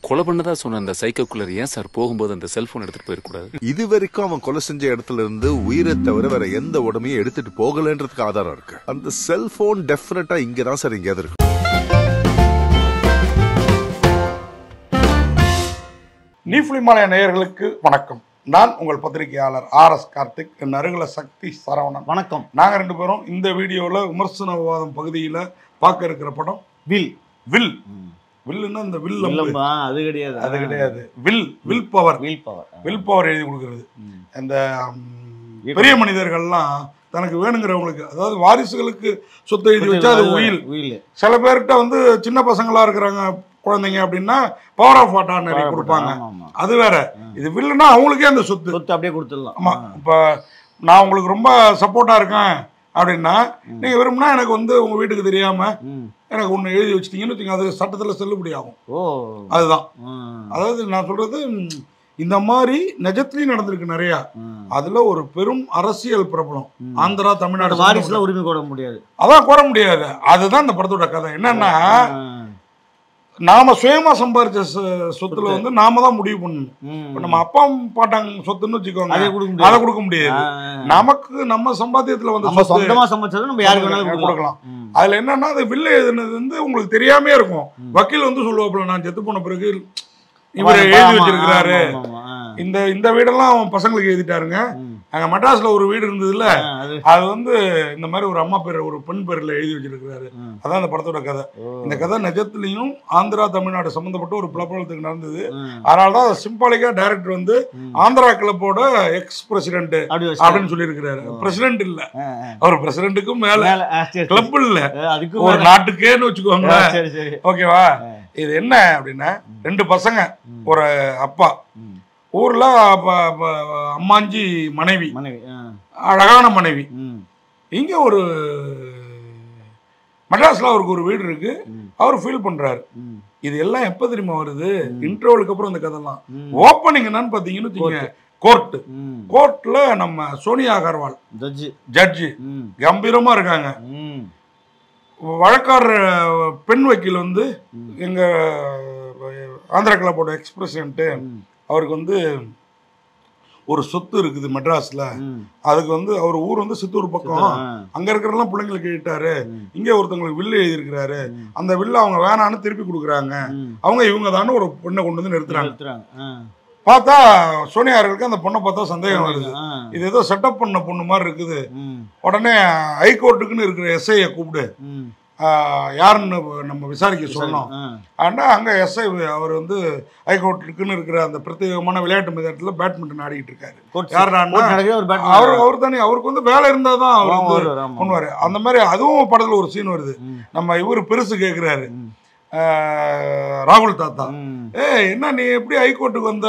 கொலை பண்ணதா சொன்ன அந்த சைக்கோக்குள்ளர் ஏன் சார் போகும்போது அந்த செல்போன் எடுத்துட்டு போயிருக்கூடாது? இது வரைக்கும் அவன் கொலை செஞ்ச இடத்துல இருந்து உயிரை தவிர வேற எந்த உடமையும் எடுத்துட்டு போகலன்றதுக்கு ஆதாரம் இருக்கு. அந்த செல்போன் டெஃபினட்டா இங்கதான் சார் எங்கேயாவது இருக்கு. நீஃப்லிமாலய நேயர்களுக்கு வணக்கம். நான் உங்கள் பத்திரிகையாளர் ஆர்.எஸ். கார்த்திக். என் அருகில சக்தி சரவணன். வணக்கம். நாங்கள் ரெண்டு பேரும் இந்த வீடியோவில் விமர்சன விவாதம் பகுதியில் பார்க்க இருக்கிற படம் வில். வில் வில்லுன்னா இந்த வில் அது கிடையாது, அது கிடையாது. வில் பவர் எழுதி கொடுக்கறது. இந்த பெரிய மனிதர்கள்லாம் தனக்கு வேணுங்கிறவங்களுக்கு, அதாவது வாரிசுகளுக்கு சொத்து எழுதி வச்சா அது உயில். சில பேர்கிட்ட வந்து சின்ன பசங்களா இருக்கிறாங்க குழந்தைங்க அப்படின்னா பவர் ஆஃப் வாட்டா நிறைய கொடுப்பாங்க, அது வேற. இது வில்லுன்னா அவங்களுக்கே அந்த சொத்து அப்படியே கொடுத்துடலாம். ஆமா, இப்ப நான் உங்களுக்கு ரொம்ப சப்போர்ட்டா இருக்கேன் அப்படின்னா நீங்க விரும்பினா எனக்கு வந்து உங்க வீட்டுக்கு தெரியாம எனக்கு ஒண்ணு எழுதி வச்சிட்டீங்கன்னு அது சட்டத்துல செல்லுபடி ஆகும். அதுதான். அதாவது நான் சொல்றது இந்த மாதிரி நிஜத்திலையும் நடந்திருக்கு நிறைய. அதுல ஒரு பெரும் அரசியல் பிரபலம் ஆந்திரா தமிழ்நாடு வாரிசுல உரிமை கோர முடியாது, அதான் கோர முடியாது. அதுதான் இந்த படத்தோட கதை. என்னன்னா நாம சுயமா சம்பாரிச்ச சொத்துல வந்து நாம தான் முடிவு பண்ணணும். இப்ப நம்ம அப்பா பாட்டாங்க சொத்துன்னு வச்சுக்கோங்க, அதை கொடுக்க முடியாது. நமக்கு நம்ம சம்பாத்தியத்துல வந்து சொந்தமா சம்பாதிச்சது நம்ம யாருக்கு வேணாலும் கொடுக்கலாம். அதுல என்னன்னா அது வில்ல எழுதுனது வந்து உங்களுக்கு தெரியாமே இருக்கும். வக்கீல் வந்து சொல்லுவாப்புல, நான் செத்து போன பிறகு இவர் எழுதி வச்சிருக்கிறாரு, இந்த வீடெல்லாம் அவன் பசங்களுக்கு எழுதிட்டாருங்க. அங்க மெட்ராஸ்ல ஒரு வீடு இருந்ததுல, அது வந்து இந்த மாதிரி ஒரு அம்மா பேர் ஒரு பெண் பேர்ல எழுதி வச்சிருக்கிறாரு. அதான் இந்த படத்தோட கதை. இந்த கதை நிஜத்திலையும் ஆந்திரா தமிழ்நாடு சம்பந்தப்பட்ட ஒரு பிரபலத்துக்கு நடந்தது. அதனாலதான் சிம்பாலிக்கா டைரக்டர் வந்து ஆந்திரா கிளப்போட எக்ஸ் பிரசிடென்ட் அப்படின்னு சொல்லி இருக்கிறாரு. பிரசிடென்ட் இல்ல, அவர் பிரசிடென்ட்டுக்கும் மேல, கிளப் இல்ல, ஒரு நாட்டுக்கேன்னு வச்சுக்கோங்க. ஓகேவா? இது என்ன அப்படின்னா, ரெண்டு பசங்க, ஒரு அப்பா, ஊர்ல அம்மாஞ்சி மனைவி, அழகான மனைவி. இங்க ஒரு மெட்ராஸ்ல அவருக்கு ஒரு வீடு இருக்கு, அவர் ஃபீல் பண்றாரு. இது எல்லாம் எப்ப தெரியுமா வருது? இன்டர்வலுக்கு அப்புறம் இந்த கதைலாம். ஓப்பனிங் என்னன்னு பாத்தீங்கன்னு கோர்ட்ல நம்ம சோனியா அகர்வால் ஜட்ஜி கம்பீரமா இருக்காங்க. வழக்காடுற பெண் வக்கீல் வந்து எங்க ஆந்திரா கிளப்போட எக்ஸ் பிரசிடென்ட், அவருக்கு வந்து ஒரு சொத்து இருக்குது மெட்ராஸ்ல. அதுக்கு வந்து அவர் ஊர் வந்து சித்தூர் பக்கம், அங்க இருக்கிறதெல்லாம் பிள்ளைங்களுக்கு கேட்டாரு. இங்க ஒருத்தவங்களுக்கு வில்லு எழுதி இருக்கிறாரு, அந்த வில்ல அவங்க வேணான்னு திருப்பி கொடுக்குறாங்க. அவங்க இவங்க தானே ஒரு பொண்ணை கொண்டு வந்து நிறுத்துறாங்க. பார்த்தா சோனியாருக்கு அந்த பொண்ணை பார்த்தா சந்தேகம் வருது, இது ஏதோ செட்டப் பண்ண பொண்ணு மாதிரி இருக்குது. உடனே ஹைகோர்ட்டுக்குன்னு இருக்கிற எஸ்ஐயை கூப்பிடு, யாருன்னு நம்ம விசாரிக்க சொல்லணும். ஆனால் அங்கே எஸ்ஐ அவர் வந்து ஹைகோர்ட்டுக்குன்னு இருக்கிற அந்த பிரத்யேகமான விளையாட்டு மைதானத்தில் பேட்மிண்டன் ஆடிக்கிட்டு இருக்காரு. அவர் தானே, அவருக்கு வந்து வேலை இருந்தால் தான் அவர் வந்து பண்ணுவார். அந்த மாதிரி அதுவும் படத்தில் ஒரு சீன் வருது. நம்ம இவர் பெருசு கேட்குறாரு ராகுல் தாத்தா, என்ன நீ எப்படி ஹைகோர்ட்டுக்கு வந்த?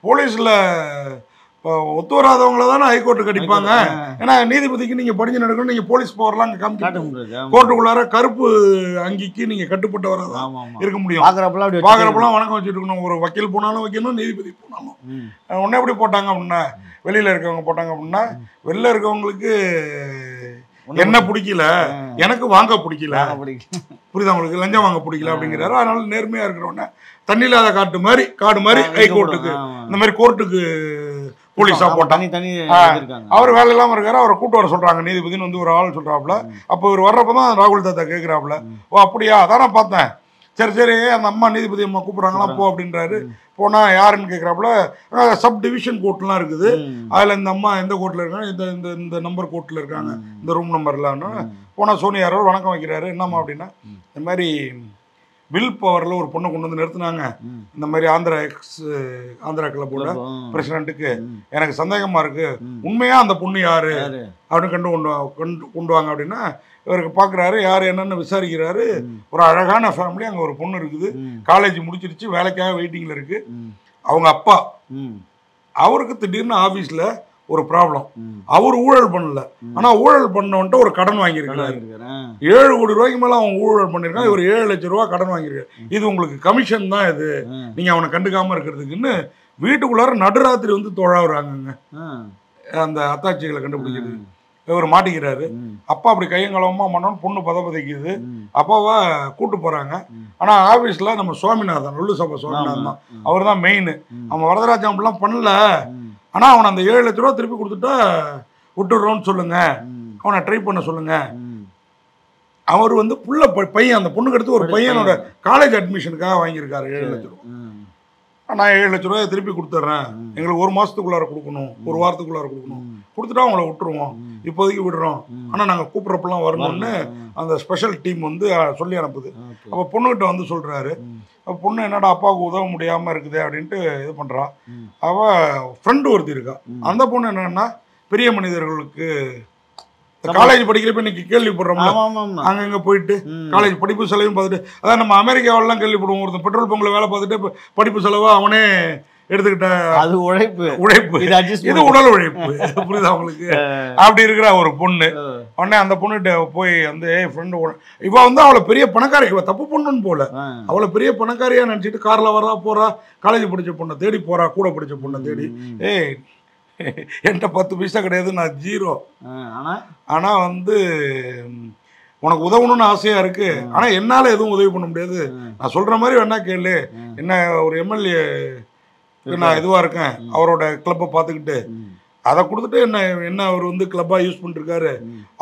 போலீஸ்ல ஒத்து வராதவங்கள தானே ஹைகோர்ட்டுக்கு அடிப்பாங்க. ஏன்னா நீதிபதிக்கு நீங்க படிஞ்சு நடக்கணும், நீங்க போலீஸ் பவர்லாம் கோர்ட்டுக்குள்ளார கருப்பு அங்கிக்கு நீங்க கட்டுப்பட்டு வரதான் இருக்க முடியும். பாக்குறப்பெல்லாம் வணக்கம் வச்சுட்டு இருக்கணும். ஒரு வக்கீல் போனாலும் வைக்கணும், நீதிபதி போனாலும். உன்ன எப்படி போட்டாங்க அப்படின்னா, வெளியில இருக்கவங்க போட்டாங்க அப்படின்னா, வெளில இருக்கவங்களுக்கு என்ன பிடிக்கல, எனக்கு வாங்க பிடிக்கல, புரியுதா உங்களுக்கு? லஞ்சம் வாங்க பிடிக்கல அப்படிங்கிறாரு. அதனால நேர்மையா இருக்கிறவன தண்ணி இல்லாத காடு மாதிரி ஹைகோர்ட்டுக்கு, இந்த மாதிரி கோர்ட்டுக்கு போலீஸா போட்டாங்க. அவர் வேலை இல்லாம இருக்காரு, அவரை கூட்டு வர சொல்றாங்க நீதிபதினு வந்து ஒரு ஆள் சொல்றாப்புல. அப்போ இவர் வர்றப்பதான் ராகுல் தாத்தா கேட்கிறாப்புல, ஓ அப்படியா, அதான் நான் பார்த்தேன், சரி அந்த அம்மா நீதிபதி அம்மா கூப்பிடுறாங்களா போ அப்படின்றாரு. போனா யாருன்னு கேட்கிறாப்புல, சப் டிவிஷன் கோர்ட்லாம் இருக்குது, அதுல இந்த அம்மா எந்த கோர்ட்ல இருக்காங்க, இந்த நம்பர் கோர்ட்ல இருக்காங்க, இந்த ரூம் நம்பர்லான்னு. போனா சோனியாரோ வணக்கம் வைக்கிறாரு. என்னம்மா அப்படின்னா, இந்த மாதிரி வில் பவர்ல ஒரு பொண்ணை கொண்டு வந்து நிறுத்தினாங்க, இந்த மாதிரி ஆந்திரா கிளப்போட பிரசிடென்ட்டுக்கு எனக்கு சந்தேகமா இருக்கு, உண்மையா அந்த பொண்ணு யாரு அப்படின்னு கொண்டு வாங்க அப்படின்னா, இவருக்கு பாக்குறாரு, யாரு என்னன்னு விசாரிக்கிறாரு. ஒரு அழகான ஃபேமிலி, அங்க ஒரு பொண்ணு இருக்குது, காலேஜ் முடிச்சிருச்சு, வேலைக்காக வெயிட்டிங்ல இருக்கு. அவங்க அப்பா, அவருக்கு திடீர்னு ஆபீஸ்ல ஒரு ப்ராப்ளம். அவர் ஊழல் பண்ணல, ஆனா ஊழல் பண்ணவன்ட்டு ஒரு கடன் வாங்கியிருக்காரு. 7 கோடி ரூபாய்க்கு மேல அவன் ஊழல் பண்ணிருக்கான். இவர் 7 லட்சம் ரூபாய் கடன் வாங்கியிருக்காரு. இது உங்களுக்கு கமிஷன் தான், இது நீங்க அவனை கண்டுக்காம இருக்கிறதுக்குன்னு வீட்டுக்குள்ளார நடுராத்திரி வந்து தொழாவுறாங்க அந்த அத்தாட்சிகளை கண்டுபிடிக்கிறது. இவர் மாட்டிக்கிறாரு. அப்பா அப்படி கையங்கலவமா பண்ணோன்னு பொண்ணு பதப்பதைக்குது. அப்பாவை கூட்டு போறாங்க. ஆனா ஆபீஸ்ல நம்ம சுவாமிநாதன், லொல்லு சபா சுவாமிநாதன் தான், அவர் தான் மெயின். அவன் வரதராஜன் அப்படிலாம் பண்ணல, ஆனா அவனை அந்த 7 லட்ச ரூபா திருப்பி கொடுத்துட்டா விட்டுடுறோன்னு சொல்லுங்க, அவனை ட்ரை பண்ண சொல்லுங்க. அவர் வந்து புள்ள பையன், அந்த பொண்ணுக்கு எடுத்து ஒரு பையனோட காலேஜ் அட்மிஷனுக்காக வாங்கியிருக்காரு 7 லட்ச ரூபா. நான் 7 லட்ச ரூபாய் திருப்பி கொடுத்துட்றேன், எங்களுக்கு 1 மாசத்துக்குள்ளார கொடுக்கணும், 1 வாரத்துக்குள்ளார கொடுக்கணும், கொடுத்துட்டா அவங்கள விட்டுருவோம், இப்போதைக்கு விடுறோம், ஆனால் நாங்கள் கூப்பிட்றப்பெல்லாம் வரணும்னு அந்த ஸ்பெஷல் டீம் வந்து சொல்லி அனுப்புது. அப்போ பொண்ணுகிட்ட வந்து சொல்கிறாரு. பொண்ணு என்னடா அப்பாவுக்கு உதவ முடியாமல் இருக்குது அப்படின்ட்டு இது பண்ணுறா. அவள் ஃப்ரெண்டு ஒருத்தி இருக்கா. அந்த பொண்ணு என்னன்னா பெரிய மனிதர்களுக்கு காலேஜ் படிக்கிறப்ப இன்னைக்கு கேள்விப்படுறோம்ல, அங்கங்க போயிட்டு காலேஜ் படிப்பு செலவையும் பார்த்துட்டு, அதான் நம்ம அமெரிக்காவெல்லாம் கேள்விப்படுவோம், ஒருத்தர் பெட்ரோல் பங்க்ல வேலை பார்த்துட்டு படிப்பு செலவா அவனே எடுத்துக்கிட்ட, அது உழைப்பு, இது உடல் உழைப்பு. புரியுதா உங்களுக்கு? அப்படி இருக்கிற ஒரு பொண்ணு. உடனே அந்த பொண்ணுகிட்ட போய் வந்து ஃப்ரெண்டு, இவ வந்து அவளை பெரிய பணக்காரி, இவ தப்பு பொண்ணுன்னு போல, அவளை பெரிய பணக்காரியா நினைச்சிட்டு கார்ல வரா போறா, காலேஜ் படிச்ச பொண்ணை தேடி போறா, கூட படிச்ச பொண்ணை தேடி. என்கிட்ட 10 பைசா கிடையாது, நான் 0. ஆனா வந்து உனக்கு உதவணும்னு ஆசையா இருக்கு, ஆனா என்னால எதுவும் உதவி பண்ண முடியாது, நான் சொல்ற மாதிரி வேணா கேளு, என்ன ஒரு எம்எல்ஏ நான் இதுவா இருக்கேன், அவரோட கிளப்பை பார்த்துக்கிட்டு அதை கொடுத்துட்டு என்ன அவர் வந்து கிளப்பா யூஸ் பண்ணிட்டு இருக்காரு,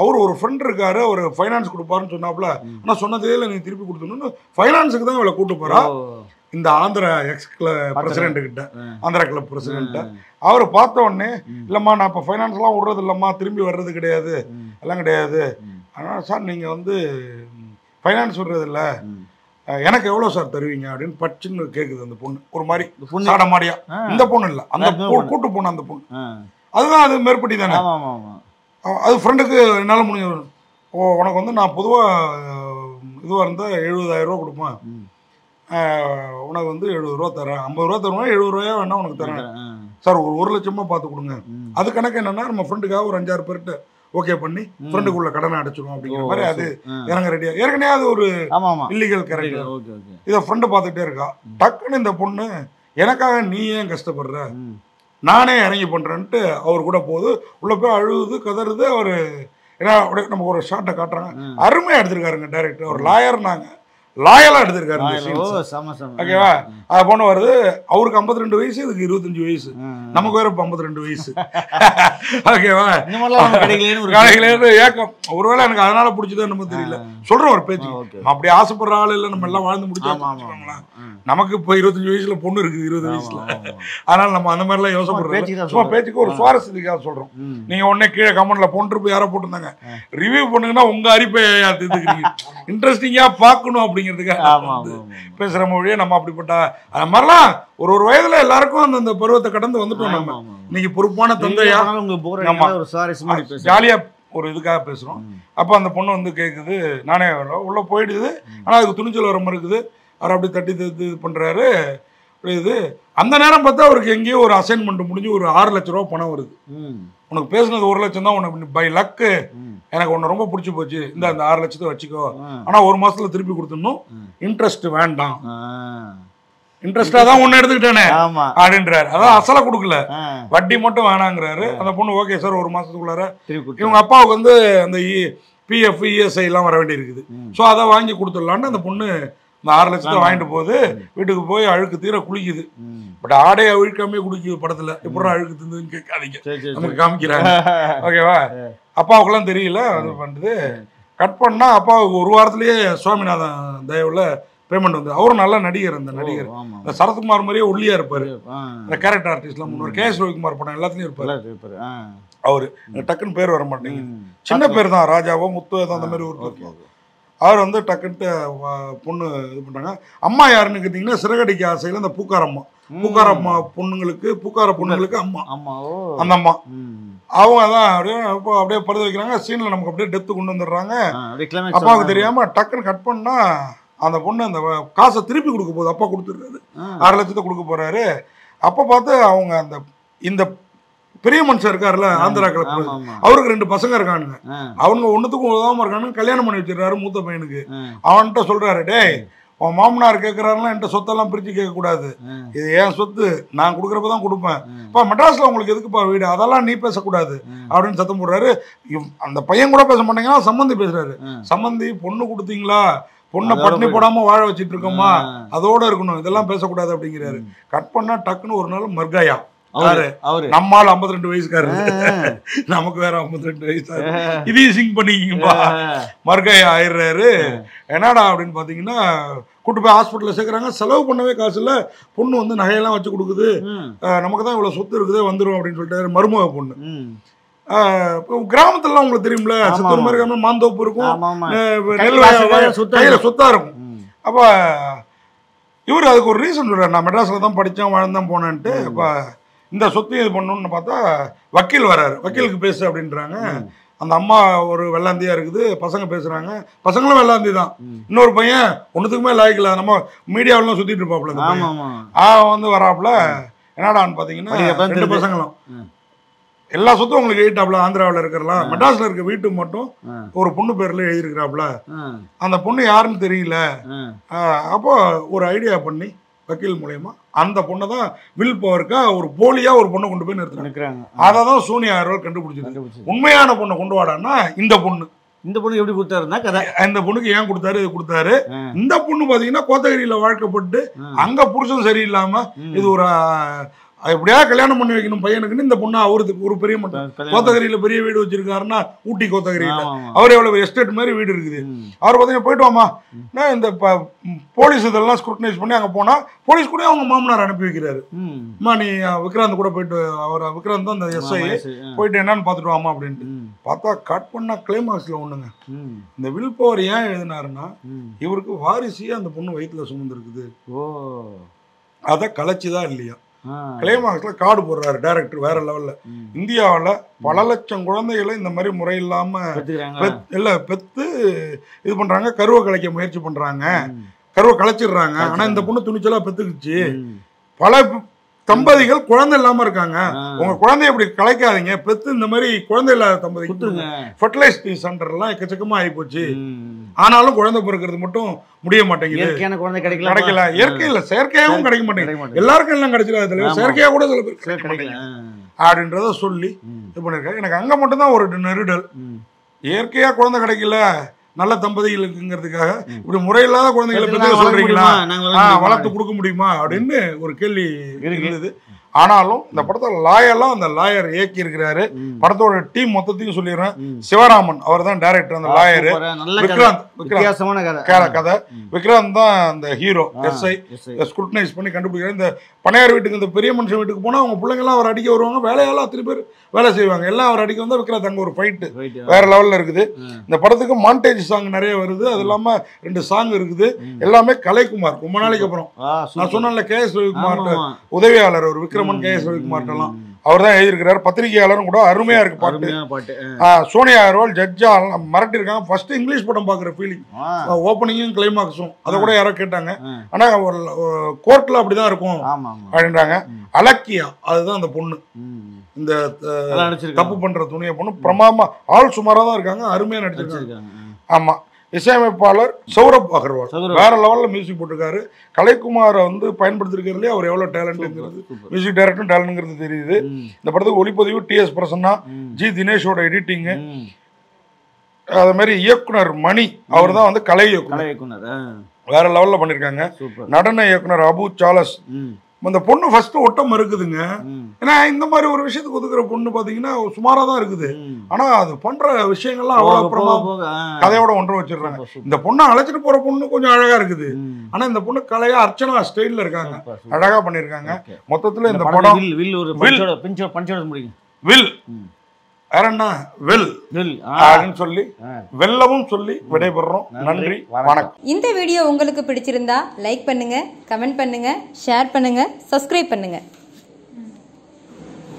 அவர் ஒரு ஃப்ரெண்ட் இருக்காரு, அவர் ஃபைனான்ஸ் கொடுப்பாருன்னு சொன்னாப்புல, ஆனா சொன்னதே இல்லை, நீ திருப்பி கொடுத்துடணும்னு ஃபைனான்ஸுக்கு தான் அவளை கூட்டு போறா. இந்த ஆந்திரா எக்ஸ் பிரசிடென்ட் கிட்ட, ஆந்திரா கிளப் பிரசிடென்ட், அவர் பார்த்த உடனே, இல்லைம்மா நான் இப்போ ஃபைனான்ஸ்லாம் விடுறது இல்லைம்மா, திரும்பி வர்றது கிடையாது, எல்லாம் கிடையாது, அதனால் சார் நீங்கள் வந்து ஃபைனான்ஸ் விடுறது இல்லை, எனக்கு எவ்வளோ சார் தருவீங்க அப்படின்னு பச்சுன்னு கேட்குது அந்த பொண்ணு. ஒரு மாதிரி சாட மாடியா. இந்த பொண்ணு இல்லை, அந்த கூட்டு பொண்ணு, அந்த பொண்ணு. அதுதான் அது மேற்பட்டி தானே. அது ஃப்ரெண்டுக்கு என்னால் முடிஞ்ச, உனக்கு வந்து நான் பொதுவாக இதுவாக இருந்தால் 70,000 ரூபா கொடுப்பேன், உனக்கு வந்து 70 ரூபா தரேன், 50 ரூபா தருவேன், 70 ரூபாயா வேணா உனக்கு தரேன் சார், ஒரு 1 லட்சமா பார்த்து கொடுங்க. அது கணக்கு என்னன்னா நம்ம ஃப்ரெண்டுக்காக ஒரு 5-6 பேர்கிட்ட ஓகே பண்ணி ஃப்ரெண்டுக்குள்ள கடனை அடைச்சிடும் அப்படிங்கிற மாதிரி அது இறங்க ரெடியா. ஏற்கனவே அது ஒரு இல்லீகல் கேரக்டர். இதை ஃப்ரெண்டை பார்த்துட்டே இருக்கா. டக்குன்னு இந்த பொண்ணு, எனக்காக நீ ஏன் கஷ்டப்படுற, நானே இறங்கி பண்றேன்ட்டு அவர் கூட போகுது. உள்ள போய் அழுகுது, கதறுது. அவரு ஏன்னா அப்படியே நமக்கு ஒரு ஷார்ட்டை காட்டுறாங்க, அருமையா எடுத்திருக்காருங்க டைரக்டர். ஒரு லாயர்னாங்க, லாயலா எடுத்திருக்காரு. ஓகேவா? அது பொண்ணு வருது, அவருக்கு 52 வயசு, இதுக்கு 25 வயசு, நமக்கு வேற 52 வயசு. ஓகேவா? கிடைக்கல ஏக்கம். ஒருவேளை எனக்கு அதனால பிடிச்சதோ நம்ம தெரியல, சொல்றோம் ஒரு பேச்சு. அப்படி ஆசைப்படுற ஆள் இல்லை, நம்ம எல்லாம் வாழ்ந்து முடிச்சோம். நமக்கு இப்போ 25 வயசுல பொண்ணு இருக்குது, 20 வயசுல. அதனால நம்ம அந்த மாதிரிலாம் யோசனைப்படுறோம். சும்மா பேச்சுக்கு ஒரு சுவாரஸ்யத்துக்காக சொல்றோம். நீங்க உடனே கீழே கமெண்ட்ல பொண்ணு போய் யாரோ போட்டுருந்தாங்க, ரிவ்யூ பண்ணுங்கன்னா உங்க அரிப்பை இன்ட்ரெஸ்டிங்கா பார்க்கணும் அப்படிங்கிறதுக்காக பேசுற மொழியே. நம்ம அப்படிப்பட்ட அந்த மாதிரிலாம் ஒரு வயதுல எல்லாருக்கும் அந்த பருவத்தை கடந்து வந்துட்டோம். நம்ம இன்னைக்கு பொறுப்பான தந்தையா ஜாலியா ஒரு இதுக்காக பேசுறோம். அப்ப அந்த பொண்ணு வந்து கேக்குது, நானே உள்ள போயிடுது, ஆனா அதுக்கு துணிச்சல் வர மாதிரி இருக்குது. அவர் அப்படி தட்டி இது பண்றாரு. இது அந்த நேரம் பார்த்தா அவருக்கு எங்கேயோ ஒரு அசைன்மெண்ட் முடிஞ்சு ஒரு 6 லட்ச ரூபா பணம் வருது. உனக்கு பேசுனது 1 லட்சம் தான், உனக்கு பை லக்கு எனக்கு உன்னை ரொம்ப பிடிச்சி போச்சு, இந்த 6 லட்சத்தை வச்சுக்கோ, ஆனா 1 மாசத்துல திருப்பி கொடுத்துடணும், இன்ட்ரெஸ்ட் வேண்டாம், இன்ட்ரெஸ்டா தான் ஒன்னு எடுத்துக்கிட்டேனே அப்படின்றாரு. அதான் அசலை கொடுக்கல, வட்டி மட்டும் வேணாங்கிறாரு. அந்த பொண்ணு ஓகே சார் 1 மாசத்துக்குள்ளார. இவங்க அப்பாவுக்கு வந்து அந்த பிஎஃப் இஎஸ்ஐ எல்லாம் வர வேண்டி இருக்குது. ஸோ அதை வாங்கி கொடுத்துடலான்னு அந்த பொண்ணு இந்த 6 லட்சத்தை வாங்கிட்டு போகுது. வீட்டுக்கு போய் அழுக்கு தீர குளிக்குது. பட் ஆடையை அழுக்காமே குளிக்குது. படத்துல எப்படி அழுக்கு தந்துன்னு கேட்காதீங்க, நமக்கு காமிக்கிறாங்க. ஓகேவா? அப்பாவுக்குலாம் தெரியல. அது பண்ணுது. கட் பண்ணா அப்பாவுக்கு 1 வாரத்திலேயே சுவாமிநாதன் தயவுல பேமெண்ட் வந்து. அவரும் நல்ல நடிகர். அந்த நடிகர் இந்த சரத்குமார் மாதிரியே ஒல்லியா இருப்பாரு. இந்த கேரக்டர் ஆர்டிஸ்ட்லாம் முன்னாடி கேஎஸ் ரவிக்குமார் படம் எல்லாத்துலயும் இருப்பாரு. அவரு டக்குன்னு பேர் வர மாட்டேங்குது, சின்ன பேர் தான், ராஜாவோ முத்து அந்த மாதிரி ஒரு பேர். அவர் வந்து டக்குன்ட்டு பொண்ணு இது பண்ணுறாங்க. அம்மா யாருன்னு கேட்டிங்கன்னா சிறகடிக்க ஆசையில் அந்த பூக்காரம்மா, பூக்காரம்மா பொண்ணுங்களுக்கு, பூக்கார பொண்ணுங்களுக்கு அம்மா, அந்த அம்மா அவங்க தான் அப்படியே படுத்து வைக்கிறாங்க. சீனில் நமக்கு அப்படியே டெத்து கொண்டு வந்துடுறாங்க. அப்பாவுக்கு தெரியாமல் டக்குன்னு கட் பண்ணால் அந்த பொண்ணு அந்த காசை திருப்பி கொடுக்க போகுது. அப்பா கொடுத்துருக்காரு, 6 லட்சத்தை கொடுக்க போகிறாரு. அப்போ பார்த்து அவங்க அந்த இந்த பெரிய மனுஷன் இருக்காருல்ல ஆந்திரா கிளப், அவருக்கு 2 பசங்க இருக்கானுங்க. அவங்க ஒன்னுத்துக்கும் உதவாம இருக்கானுங்க. கல்யாணம் பண்ணி வச்சிடறாரு மூத்த பையனுக்கு. அவன்கிட்ட சொல்றாரு, டேய் உன் மாமனார் கேட்குறாருலாம் என்கிட்ட சொத்தெல்லாம் பிரித்து கேட்கக்கூடாது, இது என் சொத்து, நான் கொடுக்குறப்ப தான் கொடுப்பேன். இப்போ மெட்ராஸில் உங்களுக்கு எதுக்குப்பா வீடு, அதெல்லாம் நீ பேசக்கூடாது அப்படின்னு சத்தம் போடுறாரு. அந்த பையன் கூட பேச மாட்டேங்கன்னா சம்மந்தி பேசுறாரு. சம்மந்தி பொண்ணு கொடுத்தீங்களா, பொண்ணை பட்டினி போடாம வாழ வச்சிட்டு இருக்கோமா, அதோட இருக்கணும், இதெல்லாம் பேசக்கூடாது அப்படிங்கிறாரு. கட் பண்ணா டக்குன்னு ஒரு நாள் மர்காயா நம்மால் 52 வயசுக்காரரு, நமக்கு வேற 52 வயசு, இதையும் சிங் பண்ணிக்கிங்கப்பா. மர்காயா ஆயிடுறாரு. என்னடா அப்படின்னு பாத்தீங்கன்னா கூட்டு போய் ஹாஸ்பிட்டல்ல சேர்க்குறாங்க. செலவு பண்ணவே காசு இல்லை, பொண்ணு வந்து நகையெல்லாம் வச்சு கொடுக்குது, நமக்கு தான் இவ்வளவு சொத்து இருக்குது வந்துடும் அப்படின்னு சொல்லிட்டு மருமக பொண்ணு. கிராமத்துலாம் உங்களுக்கு தெரியும்ல, சித்தூர் மாதிரி மாந்தோப்பு இருக்கும், கையில சொத்தா இருக்கும். அப்ப இவர் அதுக்கு ஒரு ரீசன் சொல்றாரு, நான் மெட்ராஸ்ல தான் படித்தேன் வாழ்ந்தான் போனேன்ட்டு. அப்ப இந்த சொத்தையும் இது பண்ணணும்னு பார்த்தா வக்கீல் வராரு, வக்கீலுக்கு பேசு அப்படின்றாங்க. அந்த அம்மா ஒரு வெள்ளாந்தியா இருக்குது, பசங்க பேசுறாங்க, பசங்களும் வெள்ளாந்தி தான். இன்னொரு பையன் ஒன்றுத்துக்குமே லாய்க்கல, நம்ம மீடியாவிலாம் சுத்திட்டு இருப்பாப்புல, வந்து வராப்புல. என்னடான்னு பாத்தீங்கன்னா 2 பசங்களும் எல்லா சொத்தும் உங்களுக்கு எழுதிட்டாப்ல, ஆந்திராவில் இருக்கிறலாம், மெட்ராஸ்ல இருக்க வீட்டுக்கு மட்டும் ஒரு பொண்ணு பேர்ல எழுதியிருக்கிறாப்புல. அந்த பொண்ணு யாருன்னு தெரியல. அப்போ ஒரு ஐடியா பண்ணி வக்கீல் மூலயமா அந்த பொண்ணை தான் வில் பவருக்கா ஒரு போலியா ஒரு பொண்ணை கொண்டு போய் நிறுத்துறாங்க. அதை தான் சோனியா அகர்வால் கண்டுபிடிச்சது. உண்மையான பொண்ணை கொண்டு வாடான்னா இந்த பொண்ணு எப்படி கொடுத்தாருன்னா கதை, இந்த பொண்ணுக்கு ஏன் கொடுத்தாரு, இது கொடுத்தாரு. இந்த பொண்ணு பாத்தீங்கன்னா கோத்தகிரியில வாழ்க்கப்பட்டு அங்க புருஷன் சரியில்லாம இது ஒரு எப்படியா கல்யாணம் பண்ணி வைக்கணும் பையனுக்குன்னு இந்த பொண்ணு அவருக்கு ஒரு பெரிய மட்டும் கோத்தகிரியில பெரிய வீடு வச்சிருக்காருன்னா ஊட்டி கோத்தகிரியில அவர் எவ்வளவு எஸ்டேட் மாதிரி வீடு இருக்குது. அவர் பாத்தீங்கன்னா போயிட்டு வாமா, இந்த போலீஸ் இதெல்லாம் ஸ்க்ரூட்டனைஸ் பண்ணி அங்க போனா போலீஸ் கூட அவங்க மாமனார் அனுப்பி வைக்கிறாரு. அம்மா நீ விக்ராந்த் கூட போயிட்டு, அவர் விக்ராந்த் தான் அந்த எஸ்ஐ, போயிட்டு என்னன்னு பாத்துட்டு வாமா அப்படின்ட்டு பார்த்தா கட் பண்ணா கிளைமாக்ஸ்ல ஒண்ணுங்க. இந்த வில் பவர் ஏன் எழுதினாருன்னா இவருக்கு வாரிசையே அந்த பொண்ணு வயிற்றுல சுமந்துருக்குது, அதை கலைச்சுதான் இல்லையா. கிளைமாக்ஸ்ல கார்டு போடுறாரு டைரக்டர் வேற லெவல்ல. இந்தியாவில் பல லட்சம் குழந்தைகளை இந்த மாதிரி முறை இல்லாம பெத்து இது பண்றாங்க, கருவை கலைக்க முயற்சி பண்றாங்க, கருவை கலைச்சிடுறாங்க. ஆனா இந்த பொண்ணு துணிச்சலா பெத்துக்குச்சு. பல தம்பதிகள் குழந்தை இல்லாம இருக்காங்க. உங்க குழந்தைய இப்படி கலைக்காதீங்க, பெத்து இந்த மாதிரி குழந்தை இல்லாத தம்பதிகள் ஃபெர்டிலைசேஷன் சென்டர் எல்லாம் எக்கச்சக்கமா ஆகி போச்சு. ஆனாலும் குழந்தை பிறக்கிறது மட்டும் முடிய மாட்டேங்குது, குழந்தை கிடைக்கல. இயற்கையில செயற்கையாகவும் கிடைக்க மாட்டேங்குது, எல்லாருக்கும் எல்லாம் கிடைச்சிடாது, செயற்கையா கூட சில பேர் கிடைக்கல அப்படின்றத சொல்லி இது பண்ணிருக்காங்க. எனக்கு அங்க மட்டும் தான் ஒரு நெருடல். இயற்கையா குழந்தை கிடைக்கல நல்ல தம்பதிகளுக்குங்கிறதுக்காக இப்படி முறையில்லாத குழந்தைகளை பத்தி சொல்றீங்களா, வளர்த்து கொடுக்க முடியுமா அப்படின்னு ஒரு கேள்வி இருந்தது. ஆனாலும் இந்த படத்தை லாயெல்லாம் அந்த லாயர் இயக்கி இருக்கிறாரு. படத்தோட டீம் மொத்தத்தையும் சொல்லிடுறேன். சிவராமன் அவர் தான் டைரக்டர், அந்த லாயரு. விக்ராந்த் கதை, விக்ராந்த் தான் அந்த ஹீரோ, எஸ்ஐ ஸ்க்ரூட்டனைஸ் பண்ணி கண்டுபிடிக்கிறார். இந்த பனையார் வீட்டுக்கு, இந்த பெரிய மனுஷன் வீட்டுக்கு போனா அவங்க பிள்ளைங்க எல்லாம் அவர் அடிக்க வருவாங்க, வேலையெல்லாம் அத்தனை பேர் வேலை செய்வாங்க, எல்லாம் அவர் அடிக்க வந்தா விக்ராந்த் அங்க ஒரு ஃபைட்டு வேற லெவல்ல இருக்குது. இந்த படத்துக்கு மாண்டேஜ் சாங் நிறைய வருது, அது இல்லாம 2 சாங் இருக்குது, எல்லாமே கலைக்குமார். ரொம்ப நாளைக்கு அப்புறம் நான் சொன்னேன்ல KS ரவிக்குமார் உதவியாளர் ஒரு விக்ரமன், KS ரவிக்குமார்ட்டெல்லாம் அவர் தான் எழுதியிருக்கிறார். பத்திரிகையாளரும் கூட, அருமையா இருக்கு பாட்டு. சோனியா அகர்வால் ஜட்ஜா மிரட்டி இருக்காங்க. ஃபர்ஸ்ட் இங்கிலீஷ் படம் பாக்குற ஃபீலிங், ஓப்பனிங்கும் கிளைமாக்ஸும். அதை கூட யாரோ கேட்டாங்க, ஆனா கோர்ட்ல அப்படிதான் இருக்கும் அப்படின்றாங்க. அலக்கியா அதுதான் அந்த பொண்ணு, இந்த தப்பு பண்ற துணியை பொண்ணு. பிரமாமா ஆள் சுமாரா தான் இருக்காங்க, அருமையா நடிச்சிருக்காங்க. ஆமா, இசையமைப்பாளர் சௌரப் அகர்வால் வேற லெவல்ல மியூசிக் போட்டிருக்காரு. கலைக்குமாரை வந்து பயன்படுத்திருக்கிறதுலே அவர் எவ்வளவு டேலண்ட்ங்கிறது, மியூசிக் டைரக்டரும் டேலண்ட்ங்கிறது தெரியுது. இந்த படத்துக்கு ஒளிப்பதிவு TS பிரசன்னா, G தினேஷோட எடிட்டிங்கு, அதே மாதிரி இயக்குனர் மணி அவர் தான் வந்து கலை இயக்குனர், வேற லெவல்ல பண்ணிருக்காங்க. நடன இயக்குனர் அபு சாலஸ். அந்த பொண்ணு ஃபர்ஸ்ட் ஒட்டம் இருக்குதுங்க. ஏன்னா இந்த மாதிரி ஒரு விஷயத்துக்கு ஒதுக்குற பொண்ணு பாத்தீங்கன்னா சுமாரா தான் இருக்குது, ஆனா அது பண்ற விஷயங்கள்லாம் அவ்வளவு அப்புறமா கதையோட ஒன்று வச்சிடுறாங்க. இந்த பொண்ணை அழைச்சிட்டு போற பொண்ணு கொஞ்சம் அழகா இருக்குது, ஆனா இந்த பொண்ணு கலையா அர்ச்சனா ஸ்டைல்ல இருக்காங்க, அழகா பண்ணிருக்காங்க. மொத்தத்துல இந்த படம் வில் வேற என்ன வெல் அப்படின்னு சொல்லி வெல்லவும் சொல்லி விடைபெறுறோம். நன்றி, வணக்கம். இந்த வீடியோ உங்களுக்கு பிடிச்சிருந்தா லைக் பண்ணுங்க, கமெண்ட் பண்ணுங்க, ஷேர் பண்ணுங்க, சப்ஸ்கிரைப் பண்ணுங்க.